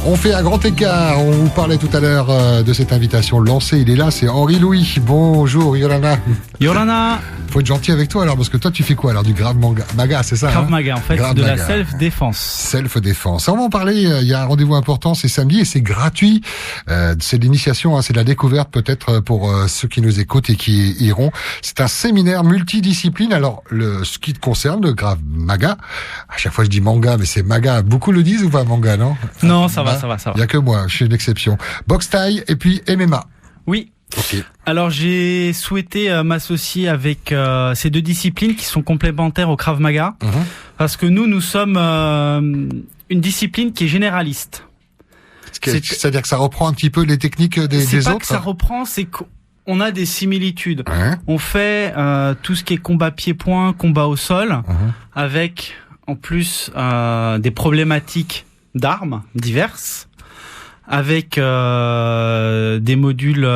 On fait un grand écart. On vous parlait tout à l'heure de cette invitation lancée. Il est là, c'est Henri Louis. Bonjour Yorana. Yorana. Faut être gentil avec toi alors, parce que toi tu fais quoi alors? Du Krav Maga, c'est ça? Krav Maga, en fait, Krav de Maga. la self-défense. Self-défense. On va en parler. Il y a un rendez-vous important, c'est samedi et c'est gratuit. C'est l'initiation, c'est de la découverte peut-être pour ceux qui nous écoutent et qui iront. C'est un séminaire multidiscipline. Alors, ce qui te concerne, le Krav Maga. À chaque fois je dis manga, mais c'est Maga. Beaucoup le disent ou pas manga, non? Non, ça va. Il y a que moi, je suis une exception. Boxe thaï et puis MMA. Oui. Ok. Alors j'ai souhaité m'associer avec ces deux disciplines qui sont complémentaires au Krav Maga, parce que nous sommes une discipline qui est généraliste. C'est-à-dire que ça reprend un petit peu les techniques des c'est pas autres. Que ça reprend, c'est qu'on a des similitudes. On fait tout ce qui est combat pied-point, combat au sol, avec en plus des problématiques d'armes diverses, avec des modules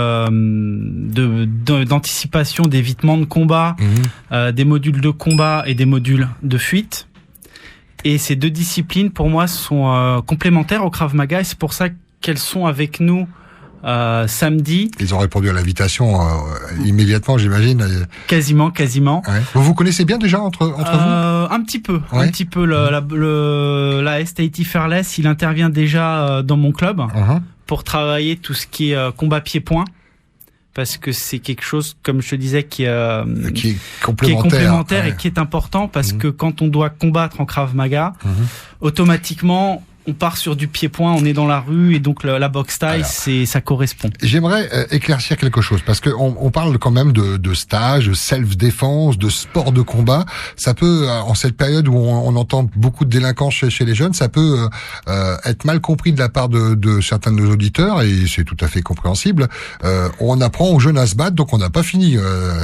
d'anticipation, d'évitement de combat, des modules de combat et des modules de fuite. Et ces deux disciplines, pour moi, sont complémentaires au Krav Maga, et c'est pour ça qu'elles sont avec nous samedi. Ils ont répondu à l'invitation immédiatement, j'imagine. Quasiment. Ouais. Vous vous connaissez bien déjà entre vous? Un petit peu. L'AS Tahiti Fearless, il intervient déjà dans mon club pour travailler tout ce qui est combat pied-point. Parce que c'est quelque chose, comme je te disais, qui est complémentaire et qui est important, parce que quand on doit combattre en Krav Maga, automatiquement, on part sur du pied-point, on est dans la rue, et donc la boxe thaï, ça correspond. J'aimerais éclaircir quelque chose, parce que on parle quand même de stage, de self-défense, de sport de combat. Ça peut, en cette période où on entend beaucoup de délinquance chez les jeunes, ça peut être mal compris de la part de certains de nos auditeurs, et c'est tout à fait compréhensible. On apprend aux jeunes à se battre, donc on n'a pas fini.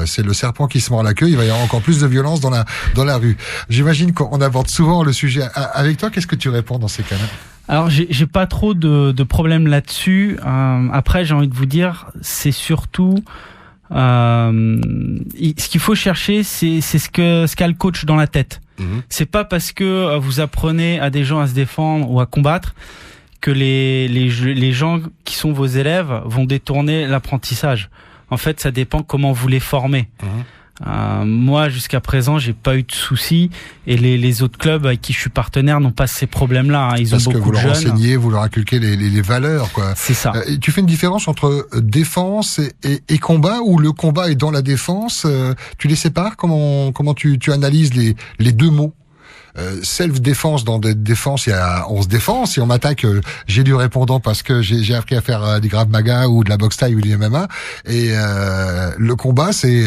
C'est le serpent qui se mord la queue, il va y avoir encore plus de violence dans la rue. J'imagine qu'on aborde souvent le sujet. Avec toi, qu'est-ce que tu réponds dans ces cas-là? Alors j'ai pas trop de problèmes là-dessus. Après, j'ai envie de vous dire, c'est surtout ce qu'il faut chercher, c'est ce qu'a le coach dans la tête. C'est pas parce que vous apprenez à des gens à se défendre ou à combattre que les gens qui sont vos élèves vont détourner l'apprentissage. En fait, ça dépend comment vous les formez. Moi, jusqu'à présent, j'ai pas eu de soucis, et les autres clubs avec qui je suis partenaire n'ont pas ces problèmes-là. Ils ont beaucoup de jeunes. Parce que vous leur enseignez, vous leur inculquez les valeurs, quoi. C'est ça. Tu fais une différence entre défense et combat, ou le combat est dans la défense? Tu les sépares? Comment tu analyses les deux mots? Self-défense, dans des défenses, on se défend. Si on m'attaque, j'ai du répondant parce que j'ai appris à faire du Krav Maga ou de la boxe thaï ou du MMA. Et le combat, c'est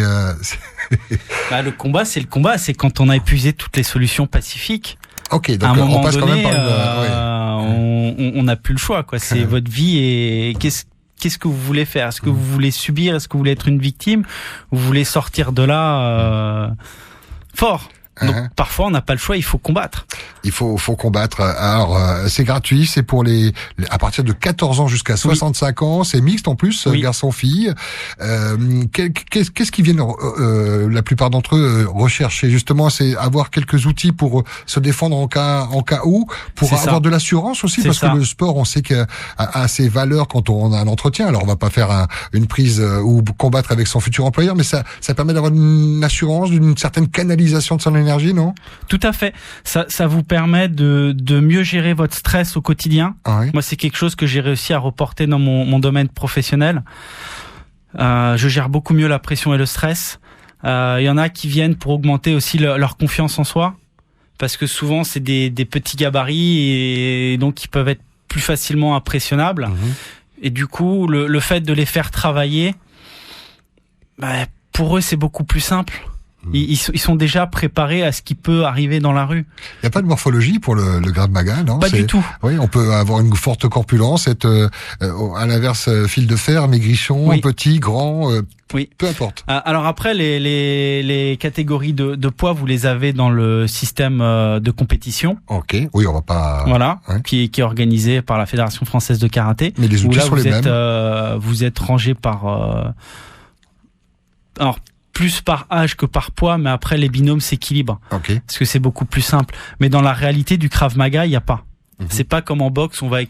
le combat, c'est quand on a épuisé toutes les solutions pacifiques. Ok, donc on passe quand même par on n'a plus le choix, quoi. C'est votre vie, et qu'est-ce que vous voulez faire? Est-ce que vous voulez subir? Est-ce que vous voulez être une victime? Vous voulez sortir de là fort? Donc parfois on n'a pas le choix, il faut combattre. Il faut combattre. Alors c'est gratuit, c'est pour à partir de 14 ans jusqu'à 65 ans, c'est mixte en plus, garçon-fille. Qu'est-ce qu'ils viennent la plupart d'entre eux rechercher justement? C'est avoir quelques outils pour se défendre en cas où, pour avoir de l'assurance aussi, parce que le sport, on sait qu'il a ses valeurs quand on a un entretien. Alors on va pas faire une prise ou combattre avec son futur employeur, mais ça permet d'avoir une assurance, d'une certaine canalisation de son énergie, non? Tout à fait. Ça vous permet de mieux gérer votre stress au quotidien. Moi, c'est quelque chose que j'ai réussi à reporter dans mon domaine professionnel. Je gère beaucoup mieux la pression et le stress. Il y en a qui viennent pour augmenter aussi leur confiance en soi, parce que souvent c'est des petits gabarits, et donc ils peuvent être plus facilement impressionnables. Et du coup, le fait de les faire travailler, pour eux, c'est beaucoup plus simple. Ils sont déjà préparés à ce qui peut arriver dans la rue. Il n'y a pas de morphologie pour le Krav Maga, non? Pas du tout. Oui, on peut avoir une forte corpulence, être à l'inverse fil de fer, maigrichon, petit, grand, peu importe. Alors après, les catégories de poids, vous les avez dans le système de compétition. Ok. Oui, on va pas. Voilà, qui est organisé par la Fédération française de karaté. Mais les outils sont les mêmes. Vous êtes rangé par. Alors, plus par âge que par poids, mais après les binômes s'équilibrent. Parce que c'est beaucoup plus simple. Mais dans la réalité du Krav Maga, il n'y a pas. C'est pas comme en boxe, on va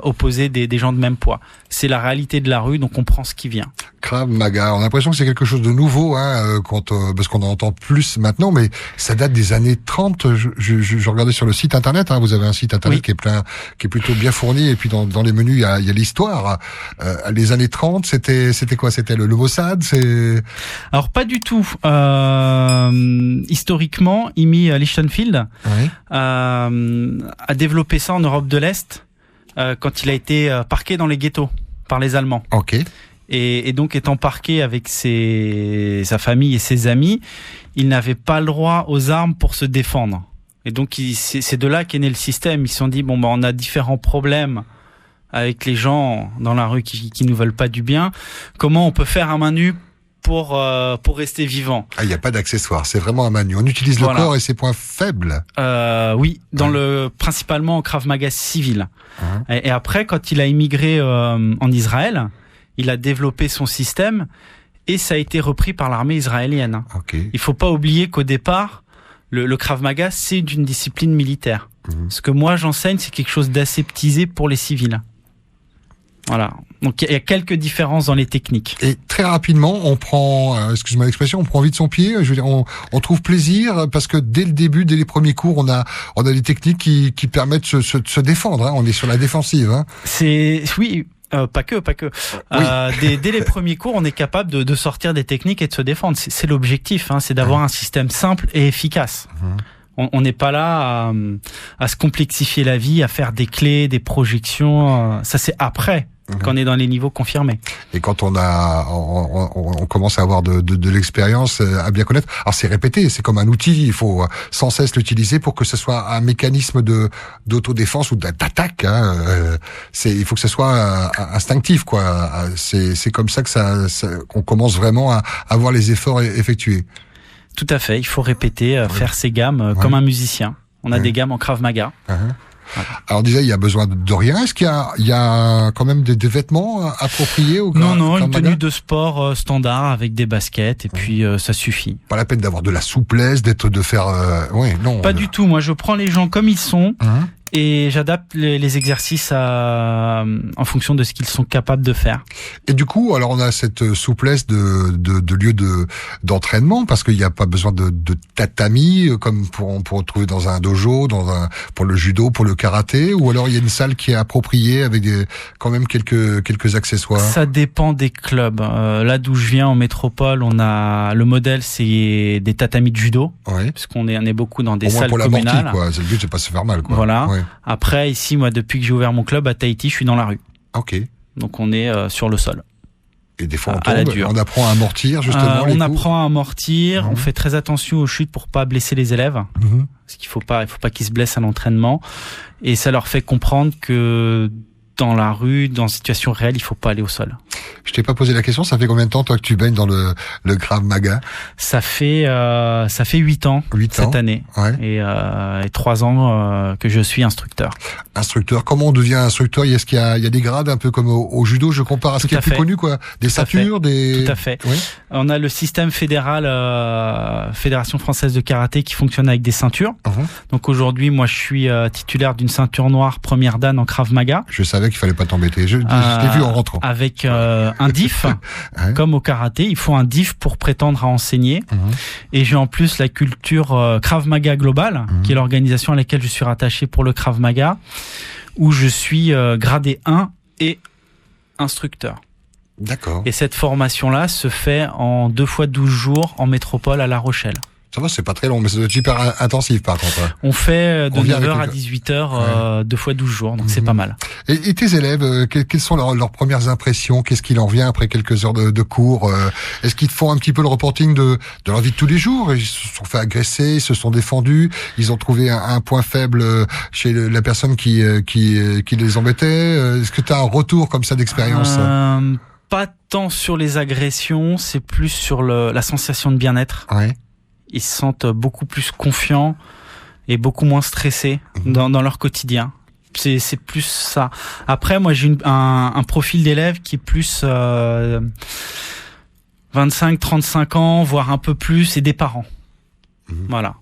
opposer des gens de même poids. C'est la réalité de la rue, donc on prend ce qui vient. Krav Maga, on a l'impression que c'est quelque chose de nouveau, parce qu'on en entend plus maintenant, mais ça date des années 30. Je regardais sur le site internet, vous avez un site internet qui est plutôt bien fourni, et puis dans les menus il y a l'histoire. Les années 30, c'était quoi? C'était le Mossad, Alors pas du tout. Historiquement, Imi Lichtenfeld a développé ça en Europe de l'Est quand il a été parqué dans les ghettos par les Allemands. Ok. Et donc étant parqué avec sa famille et ses amis, il n'avait pas le droit aux armes pour se défendre. Et donc c'est de là qu'est né le système. Ils se sont dit on a différents problèmes avec les gens dans la rue qui nous veulent pas du bien. Comment on peut faire à main nue pour rester vivant? Il n'y a pas d'accessoires, c'est vraiment à main nue. On utilise le corps et ses points faibles. Oui, principalement en Krav Maga civil. Et après, quand il a immigré en Israël, il a développé son système et ça a été repris par l'armée israélienne. Okay. Il faut pas oublier qu'au départ, le Krav Maga, c'est une discipline militaire. Ce que moi j'enseigne, c'est quelque chose d'aseptisé pour les civils. Voilà. Donc il y a quelques différences dans les techniques. Et très rapidement, on prend, excuse-moi l'expression, on prend vite son pied. Je veux dire, on trouve plaisir parce que dès le début, dès les premiers cours, on a des techniques qui permettent de se défendre. On est sur la défensive. Pas que. Dès les premiers cours, on est capable de sortir des techniques et de se défendre. C'est l'objectif, c'est d'avoir un système simple et efficace. On n'est pas là à se complexifier la vie, à faire des clés, des projections. Ça, c'est après qu'on est dans les niveaux confirmés. Et quand on commence à avoir de l'expérience, à bien connaître. Alors c'est répété, c'est comme un outil. Il faut sans cesse l'utiliser pour que ce soit un mécanisme d'autodéfense ou d'attaque. Il faut que ce soit instinctif, quoi. C'est comme ça que qu'on commence vraiment à avoir les efforts effectués. Tout à fait, il faut répéter, faire ses gammes comme un musicien. On a des gammes en Krav Maga. Voilà. Alors déjà, il y a besoin de rien. Est-ce qu'il y a quand même des vêtements appropriés au Non, une tenue de sport standard avec des baskets et puis ça suffit. Pas la peine d'avoir de la souplesse, de faire... non. Pas du tout. Moi, je prends les gens comme ils sont et j'adapte les exercices en fonction de ce qu'ils sont capables de faire. Et du coup, alors on a cette souplesse de lieu d'entraînement parce qu'il n'y a pas besoin de tatami comme on peut trouver dans un dojo, pour le judo, pour le karaté, ou alors il y a une salle qui est appropriée avec quand même quelques accessoires. Ça dépend des clubs. Là d'où je viens en métropole, on a le modèle, c'est des tatamis de judo, puisqu'on est beaucoup dans des salles communales. Au moins pour l'amorti, quoi. Le but c'est pas de se faire mal, quoi. Voilà. Ouais. Après, ici, moi, depuis que j'ai ouvert mon club à Tahiti, je suis dans la rue. Ok. Donc, on est sur le sol. Et des fois, on apprend à amortir, justement. On apprend à amortir. On fait très attention aux chutes pour pas blesser les élèves. Parce qu'il faut pas qu'ils se blessent à l'entraînement. Et ça leur fait comprendre que dans la rue, dans une situation réelle, il faut pas aller au sol. Je t'ai pas posé la question, ça fait combien de temps, toi, que tu baignes dans le Krav Maga? Ça fait 8 ans cette année. Et 3 ans que je suis instructeur. Instructeur. Comment on devient instructeur? Est-ce qu'il y a des grades un peu comme au judo? Je compare à ce qui est plus connu, quoi. Des ceintures, des... Tout à fait. Oui. On a le système fédéral, Fédération française de karaté, qui fonctionne avec des ceintures. Donc aujourd'hui, moi, je suis titulaire d'une ceinture noire première dan en Krav Maga. Je savais qu'il fallait pas t'embêter. Je l'ai vu en rentrant. Avec un DIF, comme au karaté, il faut un DIF pour prétendre à enseigner. Et j'ai en plus la culture Krav Maga Global, qui est l'organisation à laquelle je suis rattaché pour le Krav Maga, où je suis gradé 1 et instructeur. D'accord. Et cette formation-là se fait en 2 fois 12 jours en métropole à La Rochelle. Ça va, c'est pas très long, mais c'est super intensif par contre. On fait de 9h à 18h, 2 fois 12 jours, donc c'est pas mal. Et tes élèves, quelles sont leurs premières impressions? Qu'est-ce qu'il en vient après quelques heures de cours? Est-ce qu'ils te font un petit peu le reporting de leur vie de tous les jours? Ils se sont fait agresser, ils se sont défendus, ils ont trouvé un point faible chez la personne qui les embêtait? Est-ce que tu as un retour comme ça d'expérience? Pas tant sur les agressions, c'est plus sur la sensation de bien-être. Ils se sentent beaucoup plus confiants et beaucoup moins stressés dans leur quotidien. C'est plus ça. Après, moi, j'ai un profil d'élève qui est plus 25, 35 ans, voire un peu plus, et des parents. Voilà.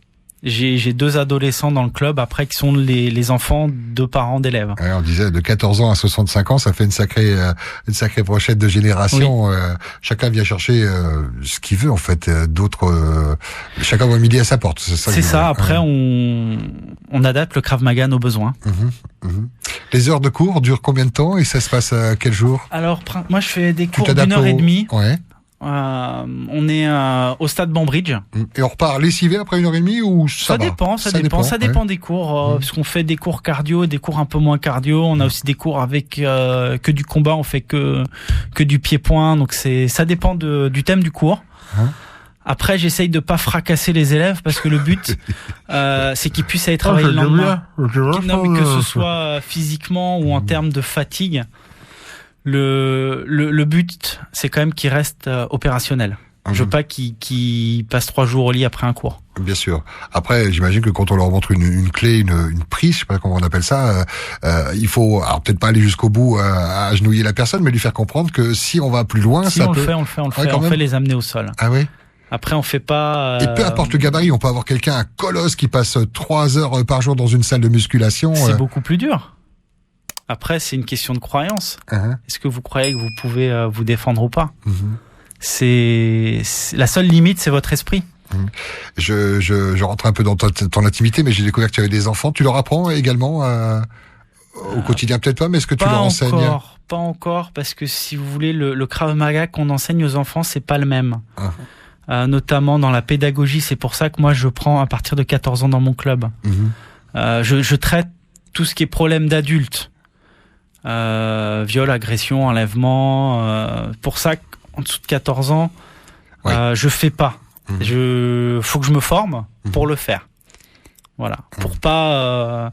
J'ai 2 adolescents dans le club, après, qui sont les enfants de parents d'élèves. Ouais, on disait de 14 ans à 65 ans, ça fait une sacrée brochette de génération. Oui. Chacun vient chercher ce qu'il veut, en fait. Chacun voit midi à sa porte. C'est ça. Après, on adapte le Krav Maga à nos besoins. Les heures de cours durent combien de temps et ça se passe quel jour? Alors, moi, je fais des cours d'1h30. Ouais. On est au stade Banbridge. Et on repart lessivé après 1h30 ou ça dépend, ça dépend des cours, parce qu'on fait des cours cardio, des cours un peu moins cardio. On a aussi des cours avec que du combat, on fait que du pied-point. Donc ça dépend du thème du cours. Après, j'essaye de pas fracasser les élèves parce que le but, c'est qu'ils puissent aller travailler le lendemain. Non, mais que ce soit physiquement ou en termes de fatigue. Le but, c'est quand même qu'il reste opérationnel. Je veux pas qu'il passe 3 jours au lit après un cours. Bien sûr. Après, j'imagine que quand on leur montre une clé, une prise, je sais pas comment on appelle ça, il faut, alors peut-être pas aller jusqu'au bout à agenouiller la personne, mais lui faire comprendre que si on va plus loin, si ça on peut... on fait les amener au sol. Ah oui. Après, on fait pas... Et peu importe le gabarit, on peut avoir quelqu'un, un colosse qui passe 3 heures par jour dans une salle de musculation. C'est beaucoup plus dur. Après, c'est une question de croyance. Est-ce que vous croyez que vous pouvez vous défendre ou pas? C'est la seule limite, c'est votre esprit. Je rentre un peu dans ton intimité, mais j'ai découvert que tu avais des enfants. Tu leur apprends également au quotidien, peut-être pas, mais est-ce que tu leur enseignes? Pas encore, parce que si vous voulez, le Krav Maga qu'on enseigne aux enfants, c'est pas le même. Notamment dans la pédagogie, c'est pour ça que moi je prends à partir de 14 ans dans mon club. Je traite tout ce qui est problème d'adultes. Viol, agression, enlèvement. Pour ça qu'en dessous de 14 ans, je fais pas. Faut que je me forme pour le faire. Voilà. Pour pas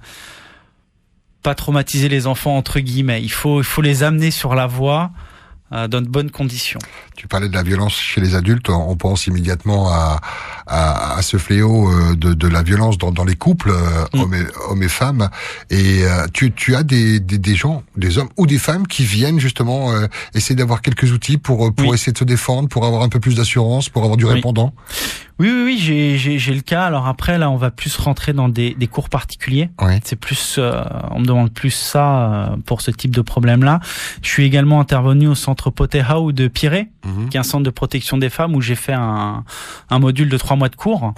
traumatiser les enfants entre guillemets. Il faut les amener sur la voie dans de bonnes conditions. Tu parlais de la violence chez les adultes, on pense immédiatement à ce fléau de la violence dans les couples, hommes et femmes. Et tu as des gens, des hommes ou des femmes qui viennent justement essayer d'avoir quelques outils pour essayer de se défendre, pour avoir un peu plus d'assurance, pour avoir du répondant. Oui, j'ai le cas. Alors après, là, on va plus rentrer dans des cours particuliers. C'est plus, on me demande plus ça pour ce type de problème-là. Je suis également intervenu au centre Potehau de Pirée, qui est un centre de protection des femmes où j'ai fait un module de 3 mois de cours.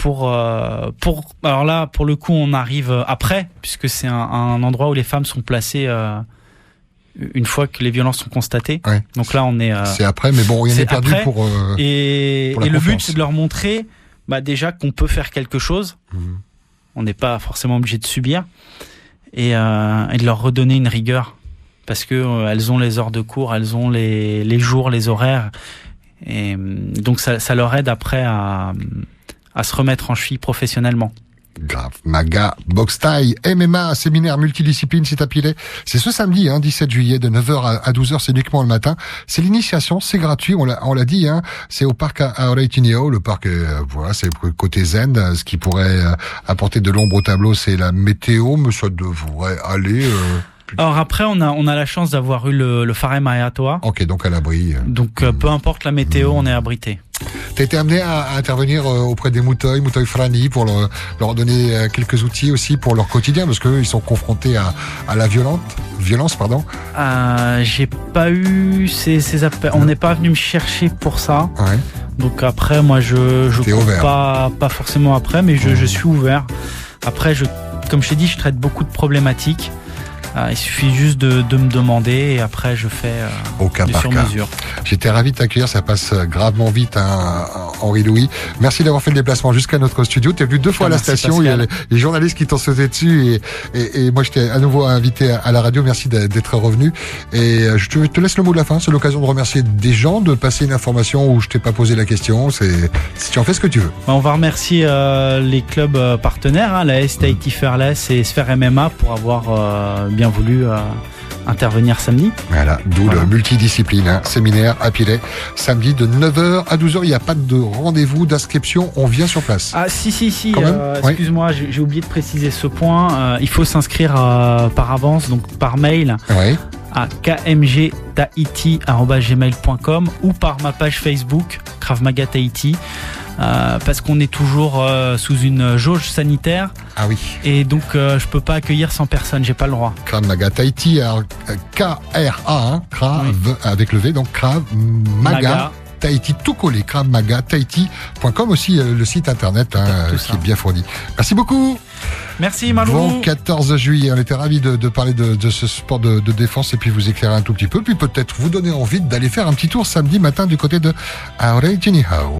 Alors là, pour le coup, on arrive après, puisque c'est un endroit où les femmes sont placées une fois que les violences sont constatées. Donc là, on est... c'est après, mais bon, rien n'est perdu pour et le but, c'est de leur montrer déjà qu'on peut faire quelque chose. On n'est pas forcément obligé de subir. Et de leur redonner une rigueur. Parce que elles ont les heures de cours, elles ont les jours, les horaires. Et donc ça leur aide après à se remettre en cheville professionnellement. Krav Maga, boxe thaï, MMA, séminaire multidiscipline, c'est à Pilet. C'est ce samedi, 17 juillet, de 9h à 12h, c'est uniquement le matin. C'est l'initiation, c'est gratuit, on l'a dit, c'est au parc à Oreitinho, le parc, c'est côté zen, ce qui pourrait apporter de l'ombre au tableau, c'est la météo, mais ça devrait aller... Alors après, on a la chance d'avoir eu le Farem Ayatoa. Ok, donc à l'abri. Donc peu importe la météo, on est abrité. T'as été amené à intervenir auprès des Mutoy Frani pour leur donner quelques outils aussi pour leur quotidien, parce qu'eux, ils sont confrontés à la violence. J'ai pas eu ces appels. On n'est pas venu me chercher pour ça. Donc après, moi, je cours pas forcément après, mais je suis ouvert. Après, comme je t'ai dit, je traite beaucoup de problématiques. Il suffit juste de me demander et après je fais du sur-mesure. J'étais ravi de t'accueillir, ça passe gravement vite, Henri-Louis. Merci d'avoir fait le déplacement jusqu'à notre studio. Tu es venu 2 fois à la station, il y a les journalistes qui t'ont sauté dessus et moi je t'ai à nouveau invité à la radio. Merci d'être revenu. Et je te laisse le mot de la fin, c'est l'occasion de remercier des gens, de passer une information où je t'ai pas posé la question. Si tu en fais ce que tu veux. On va remercier les clubs partenaires, la S Tahiti Fearless et Sphère MMA pour avoir bien voulu intervenir samedi. Voilà, d'où le multidiscipline, séminaire à Pilet, samedi de 9h à 12h. Il n'y a pas de rendez-vous d'inscription, on vient sur place. Ah si, excuse-moi, j'ai oublié de préciser ce point. Il faut s'inscrire par avance, donc par mail à kmgtahiti@gmail.com ou par ma page Facebook Krav Maga Tahiti. parce qu'on est toujours sous une jauge sanitaire. Ah oui. Et donc je peux pas accueillir 100 personnes, j'ai pas le droit. Krav Maga Tahiti, K-R-A, Krav avec le V, donc Krav Maga. Tahiti, tout collé, kravmagatahiti.com, aussi le site internet qui est bien fourni. Merci beaucoup. Merci Malou. Bon 14 juillet, on était ravis de parler de ce sport de défense et puis vous éclairer un tout petit peu, puis peut-être vous donner envie d'aller faire un petit tour samedi matin du côté de Aure Jinihau.